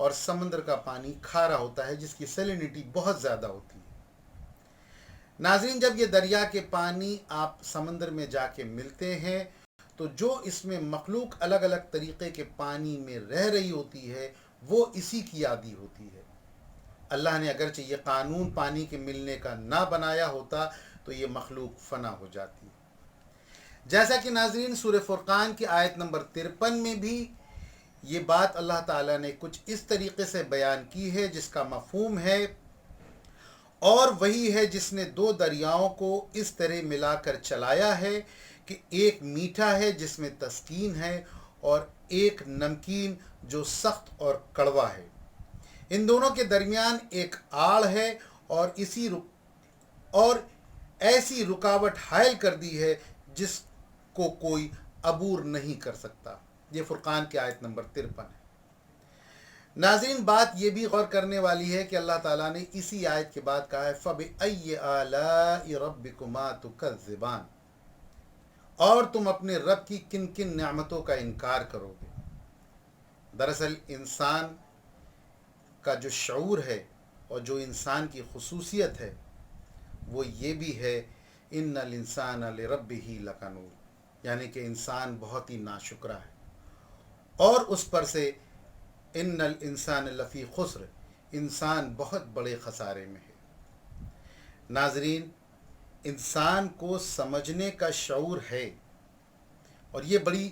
اور سمندر کا پانی کھارا ہوتا ہے جس کی سیلینٹی بہت زیادہ ہوتی ہے۔ ناظرین، جب یہ دریا کے پانی آپ سمندر میں جا کے ملتے ہیں تو جو اس میں مخلوق الگ الگ طریقے کے پانی میں رہ رہی ہوتی ہے وہ اسی کی عادی ہوتی ہے۔ اللہ نے اگرچہ یہ قانون پانی کے ملنے کا نہ بنایا ہوتا تو یہ مخلوق فنا ہو جاتی۔ جیسا کہ ناظرین سورہ فرقان کی آیت نمبر 53 میں بھی یہ بات اللہ تعالیٰ نے کچھ اس طریقے سے بیان کی ہے جس کا مفہوم ہے، اور وہی ہے جس نے دو دریاؤں کو اس طرح ملا کر چلایا ہے کہ ایک میٹھا ہے جس میں تسکین ہے اور ایک نمکین جو سخت اور کڑوا ہے۔ ان دونوں کے درمیان ایک آڑ ہے اور اور ایسی رکاوٹ حائل کر دی ہے جس کو کوئی عبور نہیں کر سکتا۔ یہ فرقان کی آیت نمبر 53 ہے۔ ناظرین، بات یہ بھی غور کرنے والی ہے کہ اللہ تعالیٰ نے اسی آیت کے بعد کہا ہے فَبِأَيِّ آلَاءِ رَبِّكُمَا تُكَذِّبَانِ، اور تم اپنے رب کی کن کن نعمتوں کا انکار کرو گے۔ دراصل انسان کا جو شعور ہے اور جو انسان کی خصوصیت ہے وہ یہ بھی ہے ان الانسان لربہ لکنود، یعنی کہ انسان بہت ہی ناشکرا ہے، اور اس پر سے ان الانسان لفی خسر، انسان بہت بڑے خسارے میں ہے۔ ناظرین، انسان کو سمجھنے کا شعور ہے، اور یہ بڑی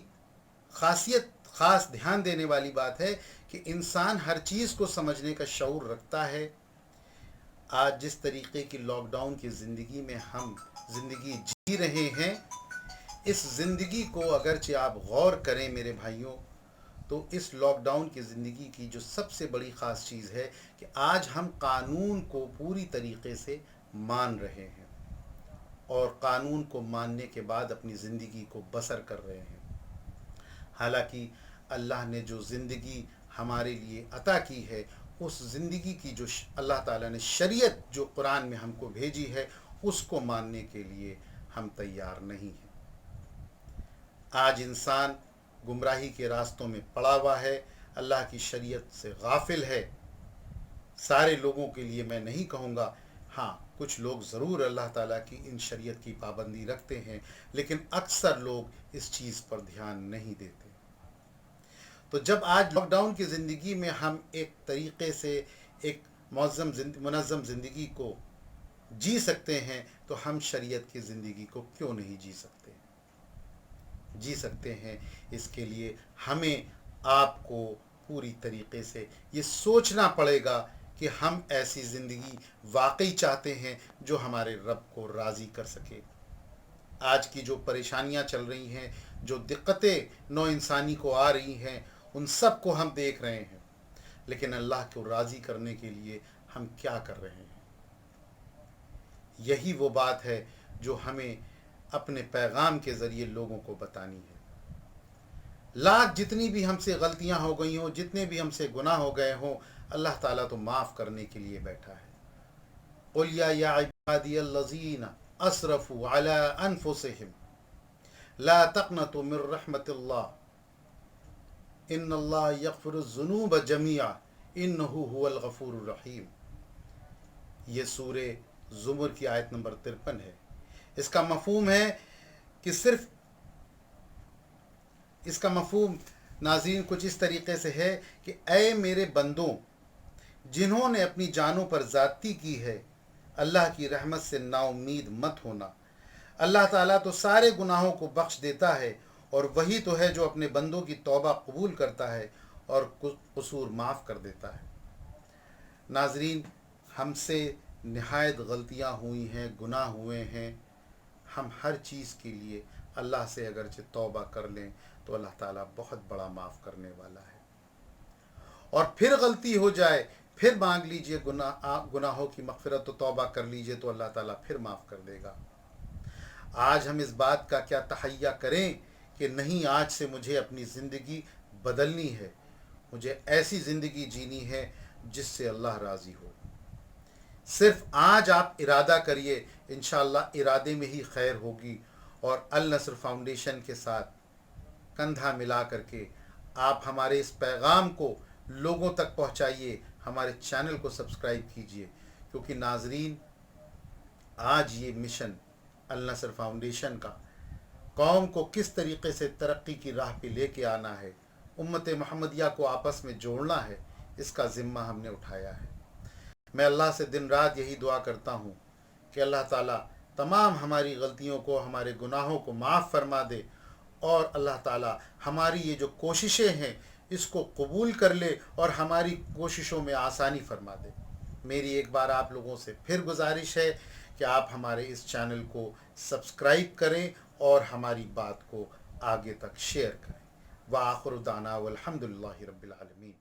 خاص دھیان دینے والی بات ہے کہ انسان ہر چیز کو سمجھنے کا شعور رکھتا ہے۔ آج جس طریقے کی لاک ڈاؤن کی زندگی میں ہم زندگی جی رہے ہیں، اس زندگی کو اگرچہ آپ غور کریں میرے بھائیوں تو اس لاک ڈاؤن کی زندگی کی جو سب سے بڑی خاص چیز ہے کہ آج ہم قانون کو پوری طریقے سے مان رہے ہیں اور قانون کو ماننے کے بعد اپنی زندگی کو بسر کر رہے ہیں۔ حالانکہ اللہ نے جو زندگی ہمارے لیے عطا کی ہے، اس زندگی کی جو اللہ تعالیٰ نے شریعت جو قرآن میں ہم کو بھیجی ہے اس کو ماننے کے لیے ہم تیار نہیں ہیں۔ آج انسان گمراہی کے راستوں میں پڑا ہوا ہے، اللہ کی شریعت سے غافل ہے۔ سارے لوگوں کے لیے میں نہیں کہوں گا، ہاں کچھ لوگ ضرور اللہ تعالیٰ کی ان شریعت کی پابندی رکھتے ہیں، لیکن اکثر لوگ اس چیز پر دھیان نہیں دیتے۔ تو جب آج لاک ڈاؤن کی زندگی میں ہم ایک طریقے سے ایک منظم زندگی کو جی سکتے ہیں تو ہم شریعت کی زندگی کو کیوں نہیں جی سکتے ہیں۔ اس کے لیے ہمیں آپ کو پوری طریقے سے یہ سوچنا پڑے گا کہ ہم ایسی زندگی واقعی چاہتے ہیں جو ہمارے رب کو راضی کر سکے۔ آج کی جو پریشانیاں چل رہی ہیں، جو دقتیں نو انسانی کو آ رہی ہیں، ان سب کو ہم دیکھ رہے ہیں، لیکن اللہ کو راضی کرنے کے لیے ہم کیا کر رہے ہیں؟ یہی وہ بات ہے جو ہمیں اپنے پیغام کے ذریعے لوگوں کو بتانی ہے۔ لاکھ جتنی بھی ہم سے غلطیاں ہو گئی ہوں، جتنے بھی ہم سے گناہ ہو گئے ہوں، اللہ تعالیٰ تو معاف کرنے کے لیے بیٹھا ہے۔ قُلْ یا عبادی الذین اسرفوا علی انفسہم لا تقنطوا من رحمت اللہ ان اللہ یغفر الذنوب جميعا انہ هو الغفور الرحیم۔ یہ سورہ زمر کی آیت نمبر 53 ہے۔ اس کا مفہوم ہے کہ اس کا مفہوم ناظرین کچھ اس طریقے سے ہے کہ اے میرے بندوں جنہوں نے اپنی جانوں پر زیادتی کی ہے، اللہ کی رحمت سے نا امید مت ہونا۔ اللہ تعالیٰ تو سارے گناہوں کو بخش دیتا ہے، اور وہی تو ہے جو اپنے بندوں کی توبہ قبول کرتا ہے اور قصور معاف کر دیتا ہے۔ ناظرین، ہم سے نہایت غلطیاں ہوئی ہیں، گناہ ہوئے ہیں۔ ہم ہر چیز کے لیے اللہ سے اگرچہ توبہ کر لیں تو اللہ تعالیٰ بہت بڑا معاف کرنے والا ہے، اور پھر غلطی ہو جائے پھر مانگ لیجئے گناہوں کی مغفرت و توبہ کر لیجئے تو اللہ تعالیٰ پھر معاف کر دے گا۔ آج ہم اس بات کا کیا تہیہ کریں کہ نہیں، آج سے مجھے اپنی زندگی بدلنی ہے، مجھے ایسی زندگی جینی ہے جس سے اللہ راضی ہو۔ صرف آج آپ ارادہ کریے، انشاءاللہ ارادے میں ہی خیر ہوگی، اور النصر فاؤنڈیشن کے ساتھ کندھا ملا کر کے آپ ہمارے اس پیغام کو لوگوں تک پہنچائیے، ہمارے چینل کو سبسکرائب کیجیے، کیونکہ ناظرین آج یہ مشن النصر فاؤنڈیشن کا قوم کو کس طریقے سے ترقی کی راہ پہ لے کے آنا ہے، امت محمدیہ کو آپس میں جوڑنا ہے، اس کا ذمہ ہم نے اٹھایا ہے۔ میں اللہ سے دن رات یہی دعا کرتا ہوں کہ اللہ تعالیٰ تمام ہماری غلطیوں کو، ہمارے گناہوں کو معاف فرما دے، اور اللہ تعالیٰ ہماری یہ جو کوششیں ہیں اس کو قبول کر لے اور ہماری کوششوں میں آسانی فرما دے۔ میری ایک بار آپ لوگوں سے پھر گزارش ہے کہ آپ ہمارے اس چینل کو سبسکرائب کریں اور ہماری بات کو آگے تک شیئر کریں۔ وآخر دعوانا والحمد للہ رب العالمین۔